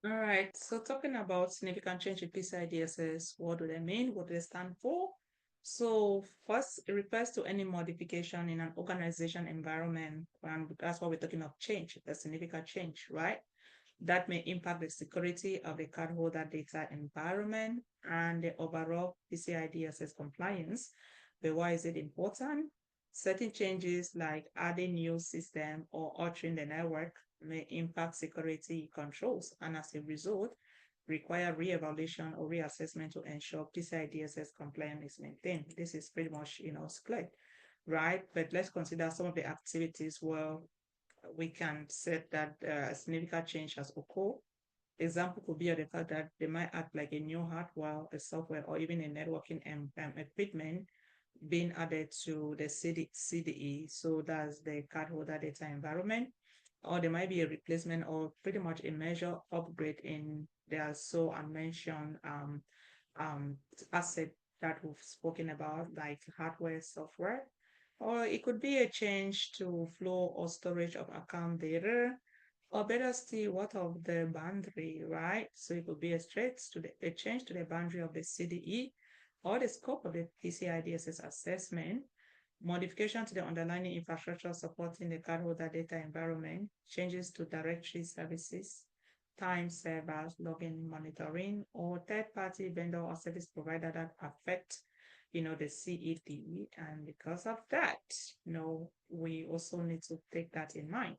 All right, so talking about significant change in PCI DSS, what do they mean? What do they stand for? So first, it refers to any modification in an organization environment, and that's what we're talking of change, a significant change, right? That may impact the security of the cardholder data environment and the overall PCI DSS compliance. But why is it important? Certain changes like adding new system or altering the network may impact security controls, and as a result, require re-evaluation or reassessment to ensure PCI DSS compliance is maintained. This is pretty much, clear, right? But let's consider some of the activities where we can set that a significant change has occurred. Example could be the fact that they might act like a new hardware, a software, or even a networking equipment being added to the CDE. So that's the cardholder data environment. Or there might be a replacement or pretty much a major upgrade in their so unmentioned um, asset that we've spoken about, like hardware, software. Or it could be a change to flow or storage of account data, or better still, what of the boundary, right? So it could be a change to the boundary of the CDE or the scope of the PCI DSS assessment, modification to the underlying infrastructure supporting the cardholder data environment, changes to directory services, time servers, login monitoring, or third-party vendor or service provider that affect, the CED. And because of that, we also need to take that in mind.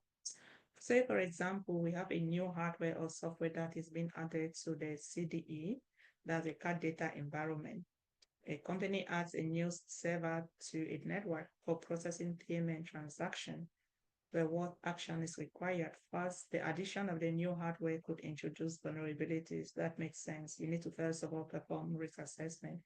Say, for example, we have a new hardware or software that is being added to the CDE, that's a card data environment. A company adds a new server to a network for processing payment transaction, where what action is required. First, the addition of the new hardware could introduce vulnerabilities. That makes sense. You need to first of all perform risk assessment.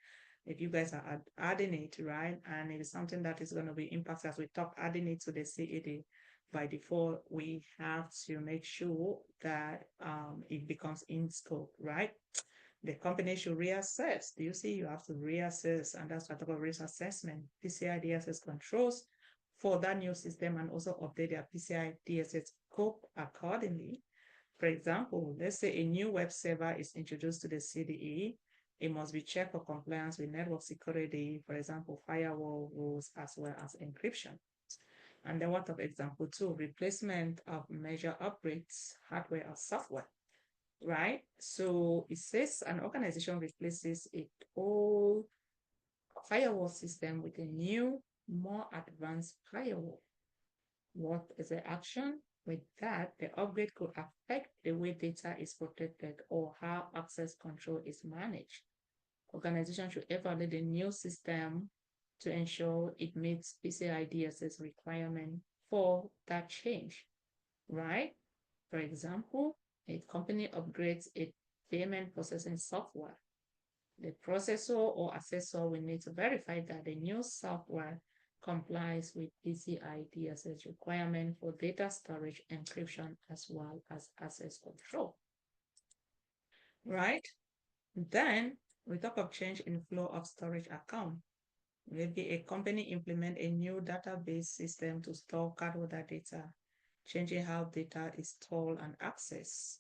If you guys are adding it, right, and it is something that is going to be impacted as we talk, adding it to the CED, by default, we have to make sure that it becomes in scope, right? The company should reassess. Do you see? You have to reassess, and that's what about risk assessment. PCI DSS controls for that new system and also update their PCI DSS scope accordingly. For example, let's say a new web server is introduced to the CDE. It must be checked for compliance with network security, for example, firewall rules as well as encryption. And then what of example two, replacement of major upgrades, hardware or software, right? So it says an organization replaces its old firewall system with a new, more advanced firewall. What is the action? With that, the upgrade could affect the way data is protected or how access control is managed. Organizations should evaluate the new system to ensure it meets PCI DSS requirement for that change, right? For example, a company upgrades its payment processing software. The processor or assessor will need to verify that the new software complies with PCI DSS requirement for data storage encryption as well as access control, right? Then we talk of change in flow of storage account. Maybe a company implement a new database system to store cardholder data, changing how data is stored and accessed.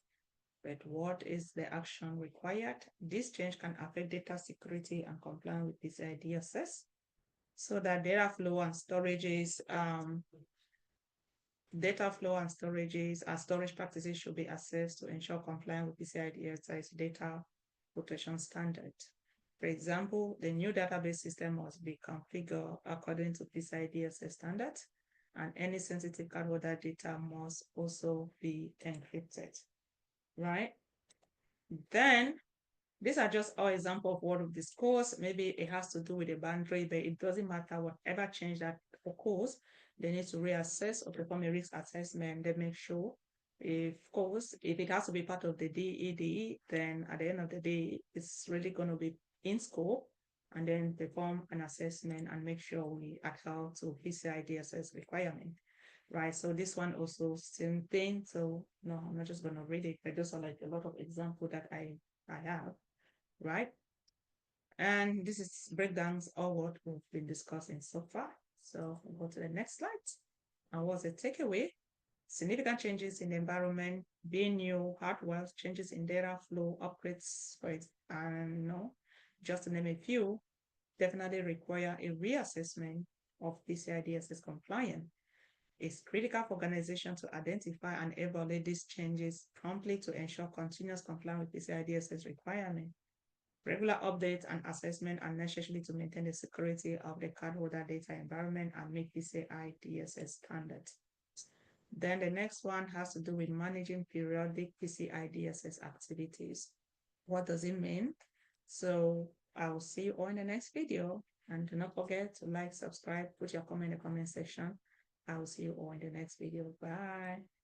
But what is the action required? This change can affect data security and compliance with PCI DSS, so that data flow and storages and storage practices should be assessed to ensure compliance with PCI DSS data protection standard. For example, the new database system must be configured according to PCI DSS standards, and any sensitive cardholder data must also be encrypted, right? Then these are just all examples of what we've discussed. Maybe it has to do with the boundary, but it doesn't matter whatever change that occurs, they need to reassess or perform a risk assessment. They make sure, of course, if it has to be part of the DED, then at the end of the day, it's really going to be in scope, and then perform an assessment and make sure we adhere to PCI DSS requirement. Right, so this one also same thing. So no, I'm not just going to read it, but those are like a lot of examples that I have, right? And this is breakdowns of what we've been discussing so far. So we'll go to the next slide. And what's the takeaway? significant changes in the environment, being new, hardware, changes in data flow, upgrades, for it, and just to name a few, definitely require a reassessment of PCI DSS compliance. It's critical for organizations to identify and evaluate these changes promptly to ensure continuous compliance with PCI DSS requirements. Regular updates and assessment are necessary to maintain the security of the cardholder data environment and meet PCI DSS standards. Then the next one has to do with managing periodic PCI DSS activities. What does it mean? So I will see you all in the next video. And do not forget to like, subscribe, put your comment in the comment section. I will see you all in the next video. Bye.